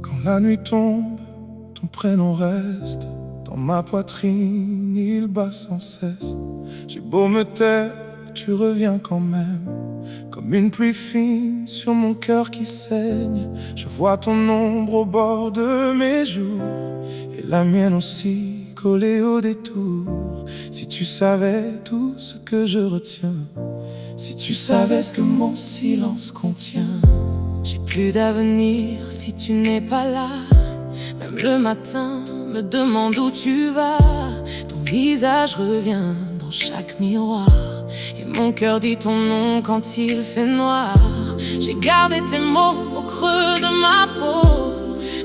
Quand la nuit tombe, ton prénom reste dans ma poitrine, il bat sans cesse. J'ai beau me taire, tu reviens quand même, comme une pluie fine sur mon cœur qui saigne. Je vois ton ombre au bord de mes jours, et la mienne aussi collée au détour. Si tu savais tout ce que je retiens, si tu savais ce que mon silence contient. J'ai plus d'avenir si tu n'es pas là. Même le matin, me demande où tu vas. Ton visage revient dans chaque miroir, et mon cœur dit ton nom quand il fait noir. J'ai gardé tes mots au creux de ma peau,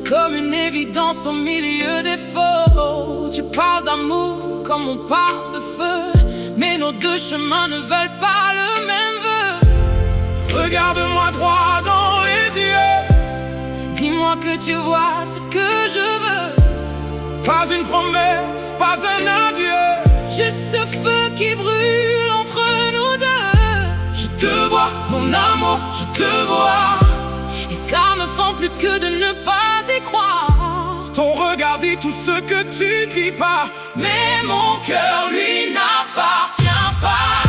comme une évidence au milieu des faux. Tu parles d'amour comme on parle de feu, mais nos deux chemins ne veulent pas le même vœu. Regarde-moi droit dans les yeux, dis-moi que tu vois ce que je veux. pas une promesse, pas un adieu, Juste ce feu qui brûle entre nous deux. je te vois, mon amour, je te vois. Et ça me fend plus que de ne pas y croire. Ton regard dit tout ce que tu dis pas, Mais mon cœur lui n'appartient pas.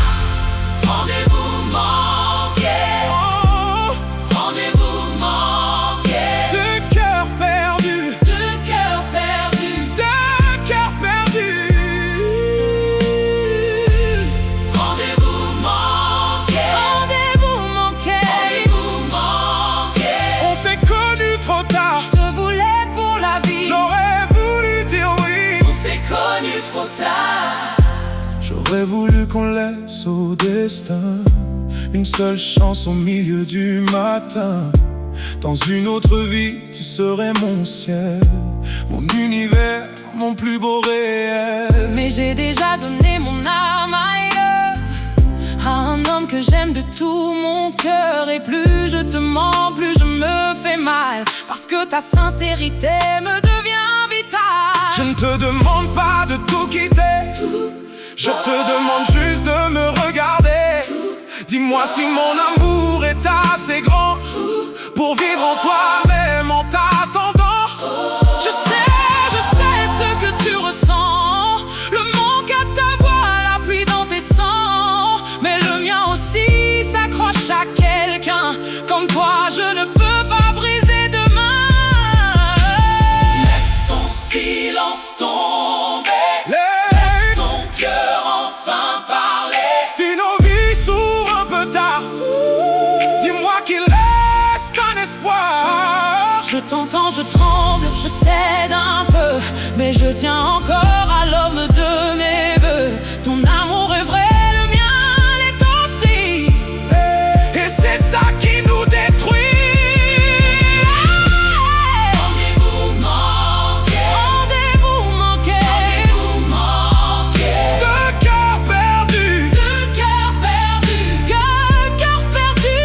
Rendez-vous manqué, oh, rendez-vous manqué. de cœur perdu, De cœur perdu, de cœur perdu. rendez-vous manqué. Rendez-vous manqué, rendez-vous manqué. On s'est connus trop tard, Je te voulais pour la vie. j'aurais voulu dire oui. On s'est connus trop tard. J'aurais voulu qu'on laisse au destin une seule chance au milieu du matin. Dans une autre vie, tu serais mon ciel, mon univers, mon plus beau réel. Mais j'ai déjà donné mon âme ailleurs, à un homme que j'aime de tout mon cœur. Et plus je te mens, plus je me fais mal, parce que ta sincérité me devient vitale. Je ne te demande pas de tout quitter, je te demande juste de me regarder. Dis-moi si mon amour est assez grand pour vivre en toi, même en t'attendant. Je sais ce que tu ressens, le manque à ta voix, la pluie dans tes sangs. Mais le mien aussi s'accroche à quelqu'un comme toi, je ne peux pas briser demain. Laisse ton silence tomber, Hey, ton cœur enfin parler. si nos vies s'ouvrent un peu tard, dis-moi qu'il reste un espoir. Je t'entends, je tremble, je cède un peu, mais je tiens encore à l'homme de mes vœux. Ton amour est vrai, le mien l'est aussi. Et c'est ça qui nous détruit. Rendez-vous manqué, rendez-vous manqué, rendez-vous manqué. De cœur perdu, De cœur perdu, cœur perdu.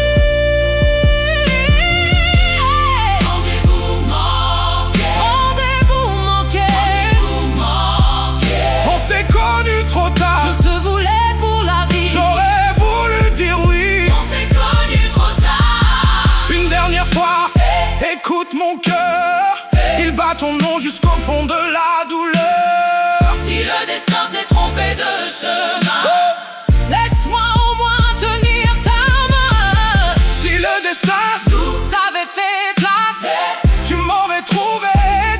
Rendez-vous manqué, rendez-vous manqué, rendez-vous manqué. on s'est connus trop tard, Je te voulais pour la vie. j'aurais voulu dire oui. On s'est connus trop tard. Une dernière fois, écoute mon cœur, il bat ton nom jusqu'au fond de la douleur. Si le destin s'est trompé de chemin, laisse-moi au moins tenir ta main. Si le destin, Nous avait fait place tu m'aurais trouvé,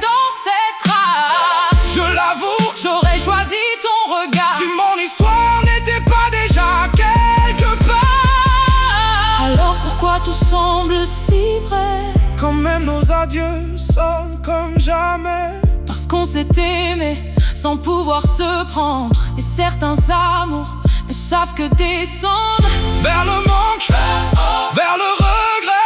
dans cette trace. je l'avoue, J'aurais choisi ton regard. si mon histoire n'était pas déjà quelque part. Alors pourquoi tout semble si vrai? Quand même nos adieux sonnent comme jamais. Parce qu'on s'est aimé sans pouvoir se prendre. Et certains amours ne savent que descendre Vers le manque, vers le regret.